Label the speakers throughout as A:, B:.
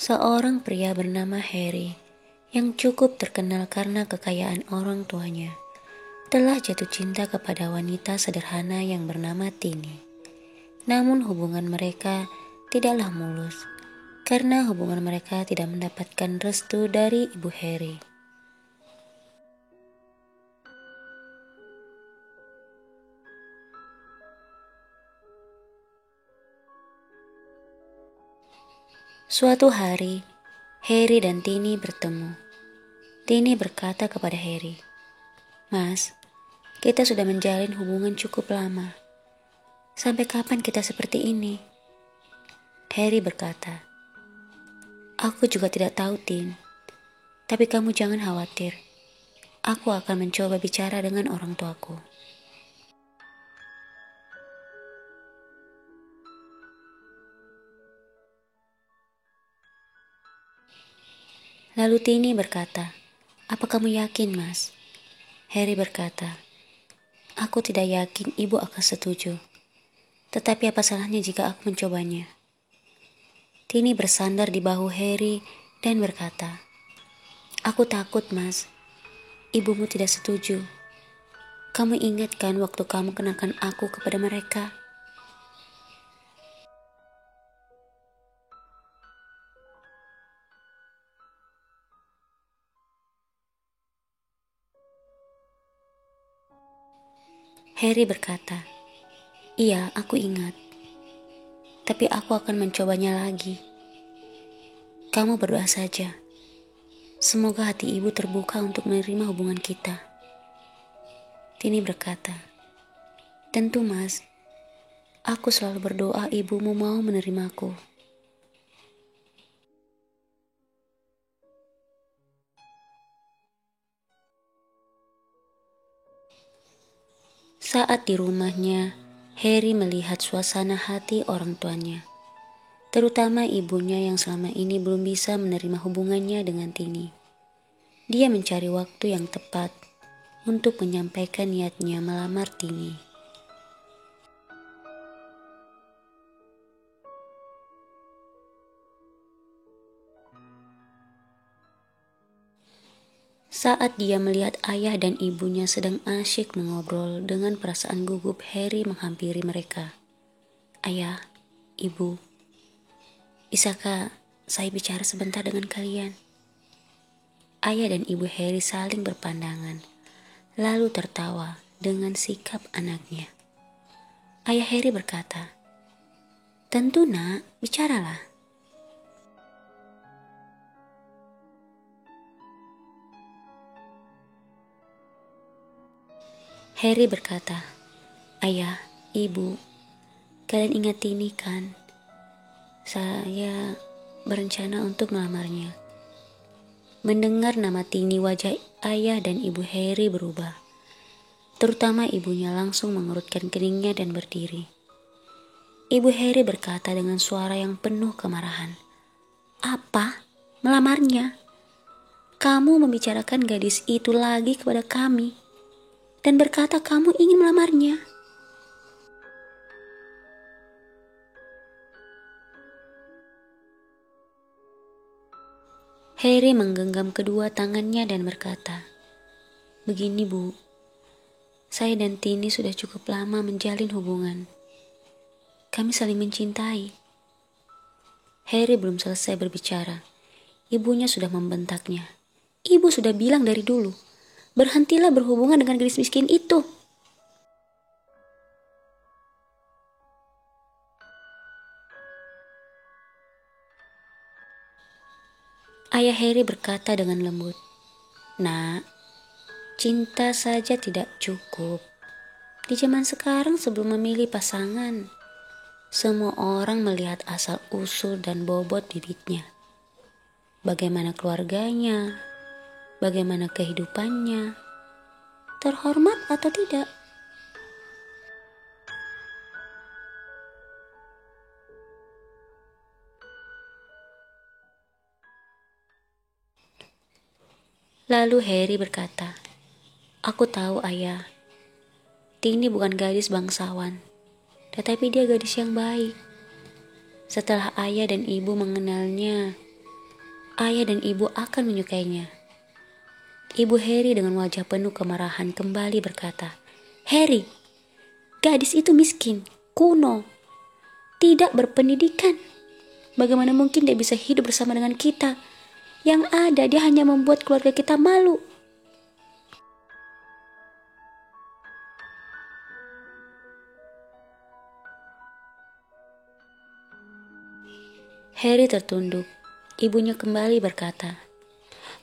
A: Seorang pria bernama Harry yang cukup terkenal karena kekayaan orang tuanya telah jatuh cinta kepada wanita sederhana yang bernama Tini. Namun hubungan mereka tidaklah mulus karena hubungan mereka tidak mendapatkan restu dari ibu Harry. Suatu hari, Harry dan Tini bertemu. Tini berkata kepada Harry, "Mas, kita sudah menjalin hubungan cukup lama. Sampai kapan kita seperti ini?" Harry berkata, "Aku juga tidak tahu, Tin. Tapi kamu jangan khawatir. Aku akan mencoba bicara dengan orang tuaku." Lalu Tini berkata, "Apa kamu yakin, Mas?" Harry berkata, "Aku tidak yakin ibu akan setuju. Tetapi apa salahnya jika aku mencobanya?" Tini bersandar di bahu Harry dan berkata, "Aku takut, Mas. Ibumu tidak setuju. Kamu ingat kan waktu kamu kenakan aku kepada mereka?" Harry berkata, "Iya, aku ingat. Tapi aku akan mencobanya lagi. Kamu berdoa saja. Semoga hati ibu terbuka untuk menerima hubungan kita." Tini berkata, "Tentu, Mas. Aku selalu berdoa ibumu mau menerimaku." Saat di rumahnya, Harry melihat suasana hati orang tuanya, terutama ibunya yang selama ini belum bisa menerima hubungannya dengan Tini. Dia mencari waktu yang tepat untuk menyampaikan niatnya melamar Tini. Saat dia melihat ayah dan ibunya sedang asyik mengobrol dengan perasaan gugup, Harry menghampiri mereka. "Ayah, ibu, bisakah saya bicara sebentar dengan kalian?" Ayah dan ibu Harry saling berpandangan, lalu tertawa dengan sikap anaknya. Ayah Harry berkata, "Tentu, Nak, bicaralah." Harry berkata, "Ayah, ibu, kalian ingat Tini kan? Saya berencana untuk melamarnya." Mendengar nama Tini, wajah ayah dan ibu Harry berubah. Terutama ibunya langsung mengerutkan keningnya dan berdiri. Ibu Harry berkata dengan suara yang penuh kemarahan, "Apa? Melamarnya? Kamu membicarakan gadis itu lagi kepada kami dan berkata kamu ingin melamarnya." Harry menggenggam kedua tangannya dan berkata, "Begini, Bu. Saya dan Tini sudah cukup lama menjalin hubungan. Kami saling mencintai." Harry belum selesai berbicara. Ibunya sudah membentaknya. "Ibu sudah bilang dari dulu, berhentilah berhubungan dengan gadis miskin itu." Ayah Harry berkata dengan lembut, "Nak, cinta saja tidak cukup. Di zaman sekarang sebelum memilih pasangan, semua orang melihat asal-usul dan bobot bibitnya. Bagaimana keluarganya, bagaimana kehidupannya, terhormat atau tidak." Lalu Harry berkata, "Aku tahu, Ayah. Tini bukan gadis bangsawan, tetapi dia gadis yang baik. Setelah ayah dan ibu mengenalnya, ayah dan ibu akan menyukainya. Ibu Harry dengan wajah penuh kemarahan kembali berkata, "Harry, gadis itu miskin, kuno, tidak berpendidikan. Bagaimana mungkin dia bisa hidup bersama dengan kita? Yang ada dia hanya membuat keluarga kita malu." Harry tertunduk. Ibunya kembali berkata,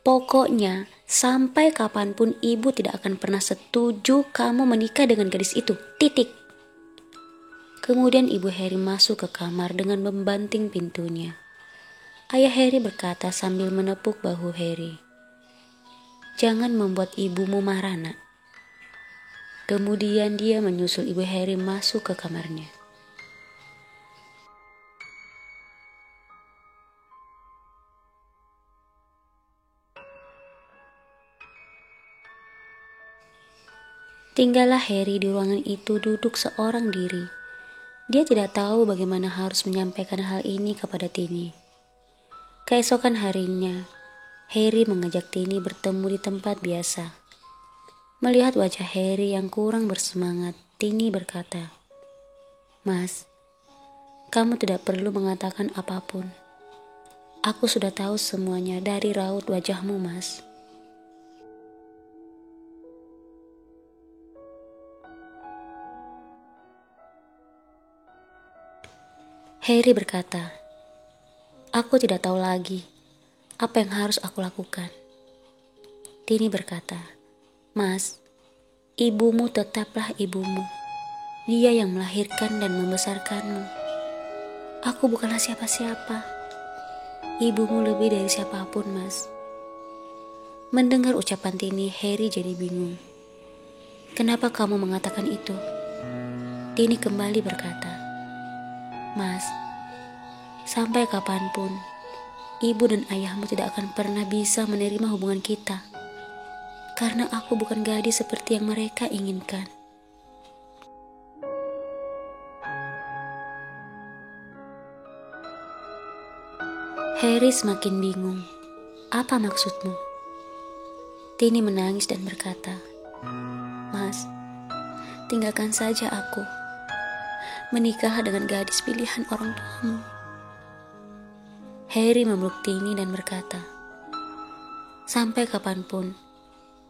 A: "Pokoknya sampai kapanpun ibu tidak akan pernah setuju kamu menikah dengan gadis itu. Titik." Kemudian ibu Harry masuk ke kamar dengan membanting pintunya. Ayah Harry berkata sambil menepuk bahu Harry, "Jangan membuat ibumu marah, nak." Kemudian dia menyusul ibu Harry masuk ke kamarnya. Tinggallah Harry di ruangan itu duduk seorang diri. Dia tidak tahu bagaimana harus menyampaikan hal ini kepada Tini. Keesokan harinya, Harry mengajak Tini bertemu di tempat biasa. Melihat wajah Harry yang kurang bersemangat, Tini berkata, "Mas, kamu tidak perlu mengatakan apapun. Aku sudah tahu semuanya dari raut wajahmu, Mas." Harry berkata, "Aku tidak tahu lagi apa yang harus aku lakukan." Tini berkata, "Mas, ibumu tetaplah ibumu. Dia yang melahirkan dan membesarkanmu. Aku bukanlah siapa-siapa. Ibumu lebih dari siapapun, Mas." Mendengar ucapan Tini, Harry jadi bingung. "Kenapa kamu mengatakan itu?" Tini kembali berkata, "Mas, sampai kapanpun, ibu dan ayahmu tidak akan pernah bisa menerima hubungan kita. Karena aku bukan gadis seperti yang mereka inginkan." Harry semakin bingung. "Apa maksudmu?" Tini menangis dan berkata, "Mas, tinggalkan saja aku. Menikahlah dengan gadis pilihan orang tuamu." Harry memeluk Tini dan berkata, "Sampai kapanpun,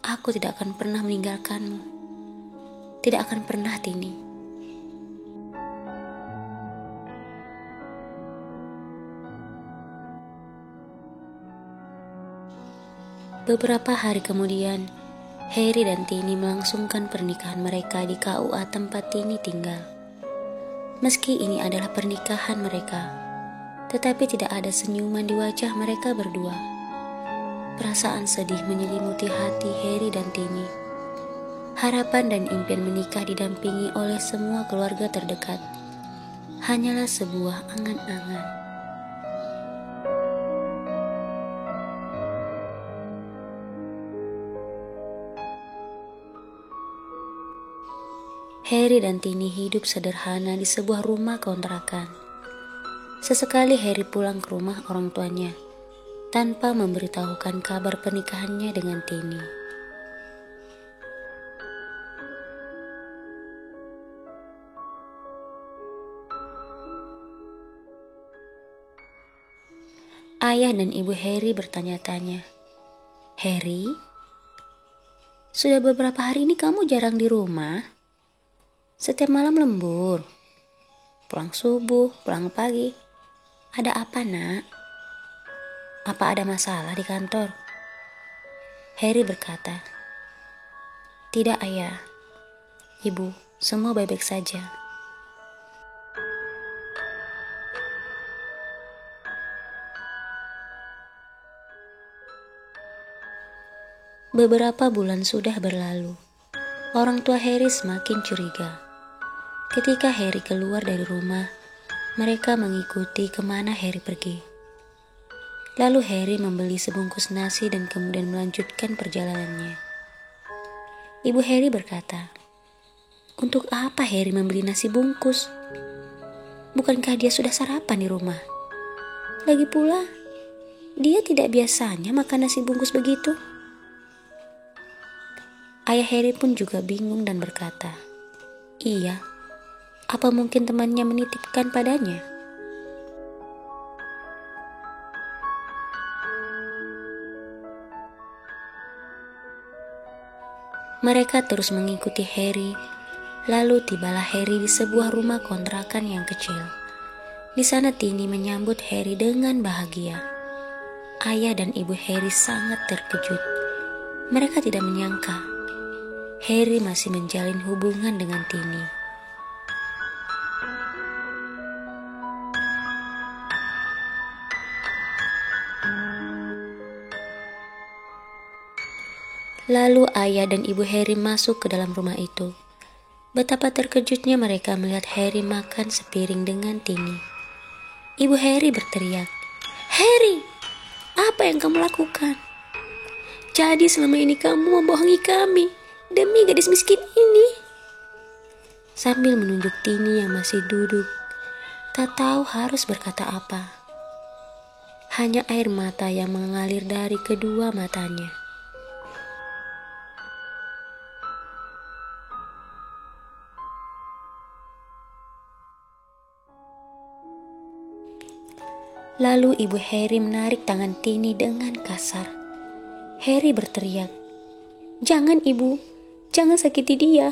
A: aku tidak akan pernah meninggalkanmu. Tidak akan pernah, Tini." Beberapa hari kemudian, Harry dan Tini melangsungkan pernikahan mereka di KUA tempat Tini tinggal. Meski ini adalah pernikahan mereka, tetapi tidak ada senyuman di wajah mereka berdua. Perasaan sedih menyelimuti hati Harry dan Tini. Harapan dan impian menikah didampingi oleh semua keluarga terdekat hanyalah sebuah angan-angan. Harry dan Tini hidup sederhana di sebuah rumah kontrakan. Sesekali Harry pulang ke rumah orang tuanya tanpa memberitahukan kabar pernikahannya dengan Tini. Ayah dan ibu Harry bertanya-tanya, "Harry, sudah beberapa hari ini kamu jarang di rumah? Setiap malam lembur, pulang subuh, pulang pagi. Ada apa, nak? Apa ada masalah di kantor?" Harry berkata, "Tidak, ayah. Ibu, semua baik-baik saja." Beberapa bulan sudah berlalu. Orang tua Harry semakin curiga. Ketika Harry keluar dari rumah, mereka mengikuti kemana Harry pergi. Lalu Harry membeli sebungkus nasi dan kemudian melanjutkan perjalanannya. Ibu Harry berkata, "Untuk apa Harry membeli nasi bungkus? Bukankah dia sudah sarapan di rumah? Lagi pula, Dia tidak biasanya makan nasi bungkus begitu. Ayah Harry pun juga bingung dan berkata, "Iya, apa mungkin temannya menitipkan padanya?" Mereka terus mengikuti Harry, lalu tibalah Harry di sebuah rumah kontrakan yang kecil. Di sana Tini menyambut Harry dengan bahagia. Ayah dan ibu Harry sangat terkejut. Mereka tidak menyangka Harry masih menjalin hubungan dengan Tini. Lalu ayah dan ibu Harry masuk ke dalam rumah itu. Betapa terkejutnya mereka melihat Harry makan sepiring dengan Tini. Ibu Harry berteriak, "Harry, apa yang kamu lakukan? Jadi selama ini kamu membohongi kami demi gadis miskin ini." Sambil menunjuk Tini yang masih duduk, tak tahu harus berkata apa. Hanya air mata yang mengalir dari kedua matanya. Lalu ibu Harry menarik tangan Tini dengan kasar. Harry berteriak, "Jangan ibu, jangan sakiti dia."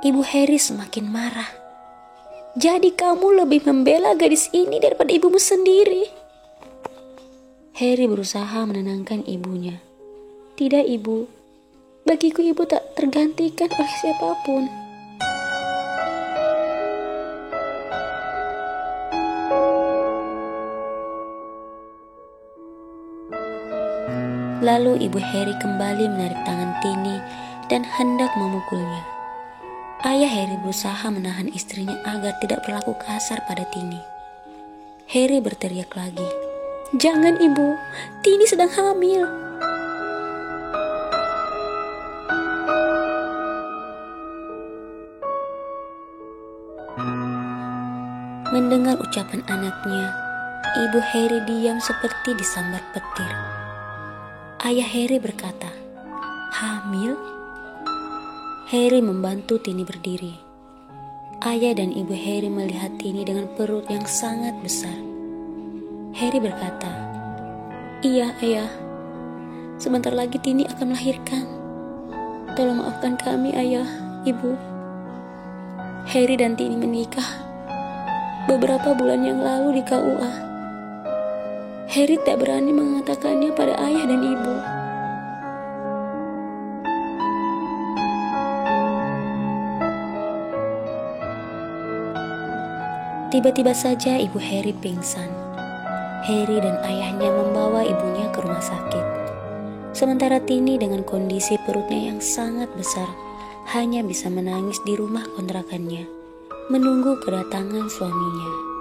A: Ibu Harry semakin marah. "Jadi kamu lebih membela gadis ini daripada ibumu sendiri?" Harry berusaha menenangkan ibunya. "Tidak ibu, bagiku ibu tak tergantikan oleh siapapun." Lalu ibu Harry kembali menarik tangan Tini dan hendak memukulnya. Ayah Harry berusaha menahan istrinya agar tidak berlaku kasar pada Tini. Harry berteriak lagi, "Jangan ibu, Tini sedang hamil." Mendengar ucapan anaknya, ibu Harry diam seperti disambar petir. Ayah Harry berkata, "Hamil?" Harry membantu Tini berdiri. Ayah dan ibu Harry melihat Tini dengan perut yang sangat besar. Harry berkata, "Iya ayah, sebentar lagi Tini akan melahirkan. Tolong maafkan kami ayah, ibu." Harry dan Tini menikah beberapa bulan yang lalu di KUA. Harry tak berani mengatakannya pada ayah dan ibu. Tiba-tiba saja ibu Harry pingsan. Harry dan ayahnya membawa ibunya ke rumah sakit. Sementara Tini dengan kondisi perutnya yang sangat besar hanya bisa menangis di rumah kontrakannya, menunggu kedatangan suaminya.